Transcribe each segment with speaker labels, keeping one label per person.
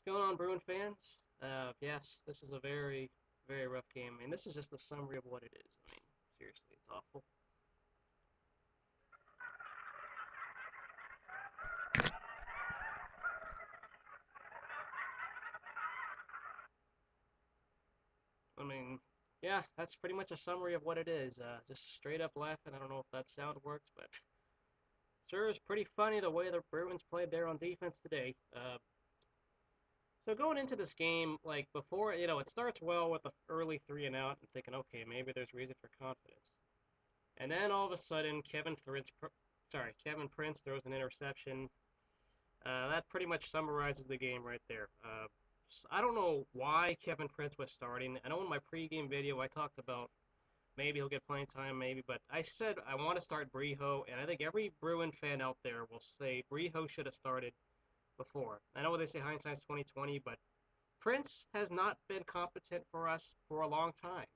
Speaker 1: What's going on, Bruin fans? Yes, this is a very, very rough game. I mean, this is just a summary of what it is. I mean, seriously, it's awful. I mean, yeah, that's pretty much a summary of what it is. Just straight up laughing. I don't know if that sound works, but sure is pretty funny the way the Bruins played there on defense today. So going into this game, like before, it starts well with the early three and out, and thinking, okay, maybe there's reason for confidence. And then all of a sudden, Kevin Prince throws an interception. That pretty much summarizes the game right there. I don't know why Kevin Prince was starting. I know in my pregame video I talked about maybe he'll get playing time, maybe, but I said I want to start Breho, and I think every Bruin fan out there will say Breho should have started before. I know they say hindsight's 2020, but Prince has not been competent for us for a long time.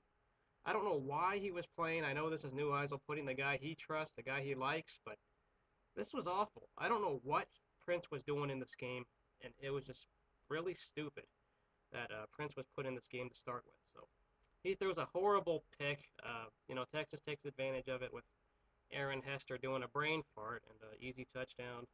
Speaker 1: I don't know why he was playing. I know this is New Eisel putting the guy he trusts, the guy he likes, but this was awful. I don't know what Prince was doing in this game, and it was just really stupid that Prince was put in this game to start with. So he throws a horrible pick. Texas takes advantage of it with Aaron Hester doing a brain fart and an easy touchdown.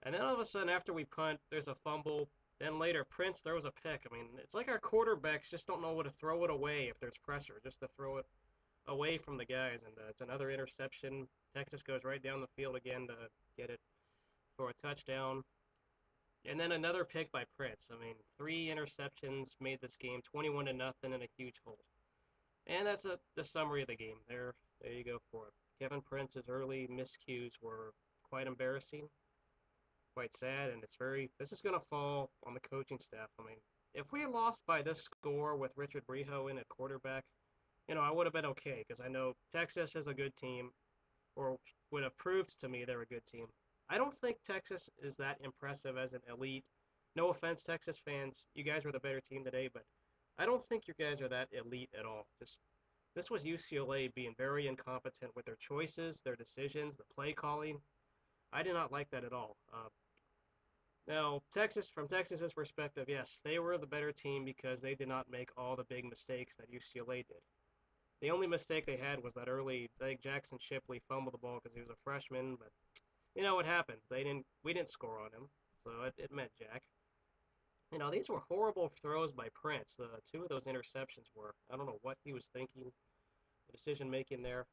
Speaker 1: And then all of a sudden, after we punt, there's a fumble. Then later, Prince throws a pick. I mean, it's like our quarterbacks just don't know what to throw it away if there's pressure, just to throw it away from the guys. And it's another interception. Texas goes right down the field again to get it for a touchdown. And then another pick by Prince. I mean, three interceptions made this game 21 to nothing and a huge hold. And that's the summary of the game. There you go for it. Kevin Prince's early miscues were quite embarrassing, quite sad, and this is going to fall on the coaching staff. I mean, if we had lost by this score with Richard Breho in at quarterback, I would have been okay because I know Texas is a good team, or would have proved to me they're a good team. I don't think Texas is that impressive as an elite. No offense, Texas fans, you guys were the better team today, but I don't think you guys are that elite at all. Just this was UCLA being very incompetent with their choices, their decisions, the play calling. I did not like that at all. Now, from Texas's perspective, yes, they were the better team because they did not make all the big mistakes that UCLA did. The only mistake they had was that early, I think Jackson Shipley fumbled the ball because he was a freshman, but you know what happens. We didn't score on him, so it meant Jack. These were horrible throws by Prince. Two of those interceptions were. I don't know what he was thinking. The decision making there.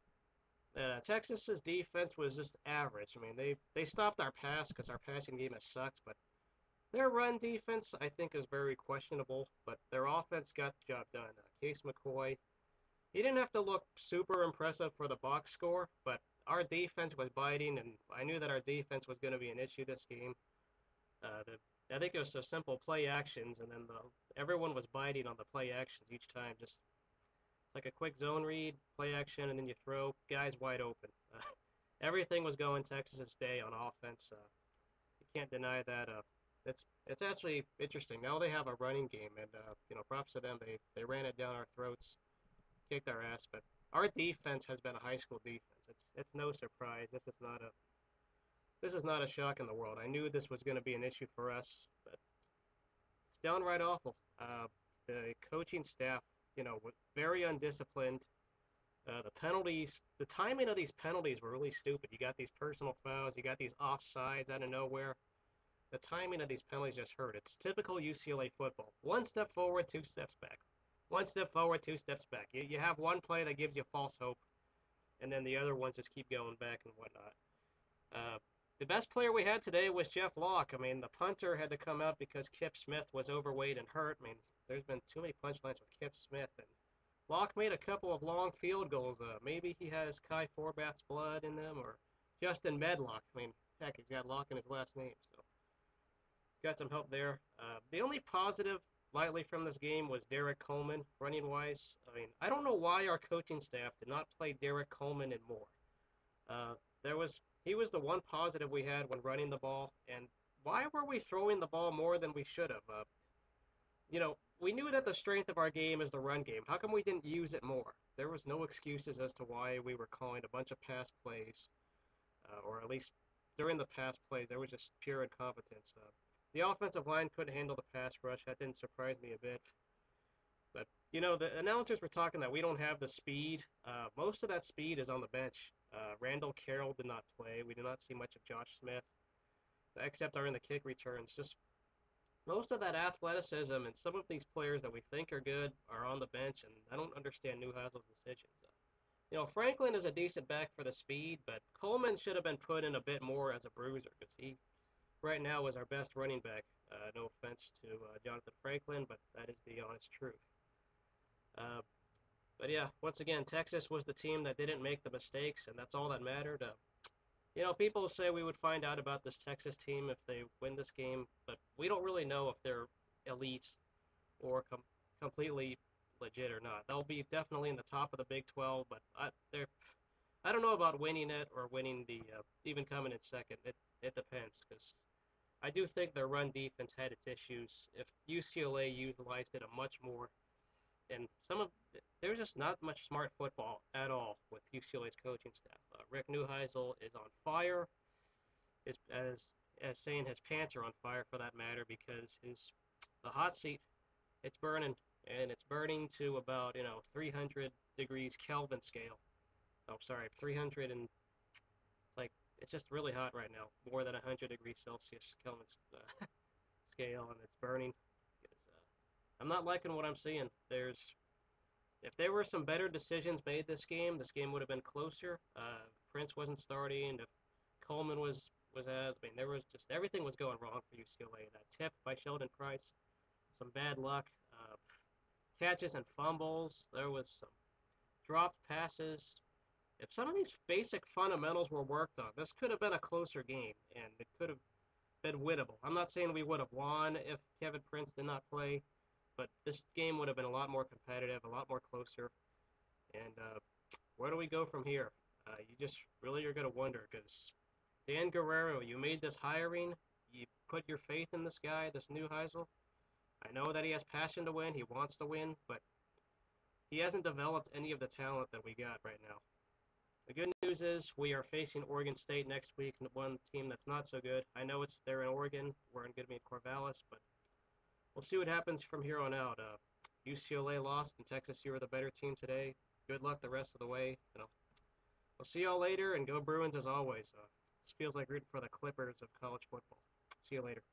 Speaker 1: Texas's defense was just average. I mean, they stopped our pass because our passing game has sucked, but their run defense I think is very questionable. But their offense got the job done. Case McCoy, he didn't have to look super impressive for the box score, but our defense was biting, and I knew that our defense was going to be an issue this game. I think it was so simple play actions, and then everyone was biting on the play actions each time. Just like a quick zone read, play action, and then you throw guys wide open. Everything was going Texas's day on offense. You can't deny that. It's actually interesting. Now they have a running game, and props to them. They ran it down our throats, kicked our ass. But our defense has been a high school defense. It's no surprise. This is not a shock in the world. I knew this was going to be an issue for us, but it's downright awful. The coaching staff, was very undisciplined. The timing of these penalties were really stupid. You got these personal fouls, you got these offsides out of nowhere. The timing of these penalties just hurt. It's typical UCLA football. One step forward, two steps back. One step forward, two steps back. You have one play that gives you false hope, and then the other ones just keep going back and whatnot. The best player we had today was Jeff Locke. I mean, the punter had to come out because Kip Smith was overweight and hurt. I mean, there's been too many punchlines with Kip Smith, and Locke made a couple of long field goals. Maybe he has Kai Forbath's blood in them, or Justin Medlock. I mean, heck, he's got Locke in his last name, so got some help there. The only positive lightly from this game was Derek Coleman, running wise. I mean, I don't know why our coaching staff did not play Derek Coleman in more. Uh, he was the one positive we had when running the ball, and why were we throwing the ball more than we should have? We knew that the strength of our game is the run game. How come we didn't use it more? There was no excuses as to why we were calling a bunch of pass plays, or at least during the pass plays, there was just pure incompetence. The offensive line couldn't handle the pass rush. That didn't surprise me a bit. But the announcers were talking that we don't have the speed. Most of that speed is on the bench. Randall Carroll did not play. We did not see much of Josh Smith, except during the kick returns. Just most of that athleticism and some of these players that we think are good are on the bench, and I don't understand Newhousel's decisions. Franklin is a decent back for the speed, but Coleman should have been put in a bit more as a bruiser because he right now is our best running back. No offense to Jonathan Franklin, but that is the honest truth. Uh, but yeah, once again, Texas was the team that didn't make the mistakes, and that's all that mattered. People say we would find out about this Texas team if they win this game, but we don't really know if they're elite or completely legit or not. They'll be definitely in the top of the Big 12, but I don't know about winning it or winning the even coming in second. It depends because I do think their run defense had its issues. If UCLA utilized it a much more, and there's just not much smart football at all with UCLA's coaching staff. Rick Neuheisel is on fire, is as saying his pants are on fire for that matter because the hot seat it's burning and it's burning to about 300 degrees Kelvin scale. Oh, sorry, 300 and like it's just really hot right now, more than 100 degrees Celsius Kelvin scale, and it's burning. 'Cause, I'm not liking what I'm seeing. If there were some better decisions made this game would have been closer. Prince wasn't starting. If Coleman was out, I mean, there was just everything was going wrong for UCLA. That tip by Sheldon Price, some bad luck, catches and fumbles. There was some dropped passes. If some of these basic fundamentals were worked on, this could have been a closer game, and it could have been winnable. I'm not saying we would have won if Kevin Prince did not play, but this game would have been a lot more competitive, a lot more closer. And where do we go from here? You just really are going to wonder because Dan Guerrero, you made this hiring, you put your faith in this guy, this new Heisel. I know that he has passion to win, he wants to win, but he hasn't developed any of the talent that we got right now. The good news is we are facing Oregon State next week, one team that's not so good. I know they're in Oregon, we're going to be in Corvallis, but we'll see what happens from here on out. UCLA lost, and Texas, you were the better team today. Good luck the rest of the way. We'll see y'all later, and go Bruins as always. This feels like rooting for the Clippers of college football. See you later.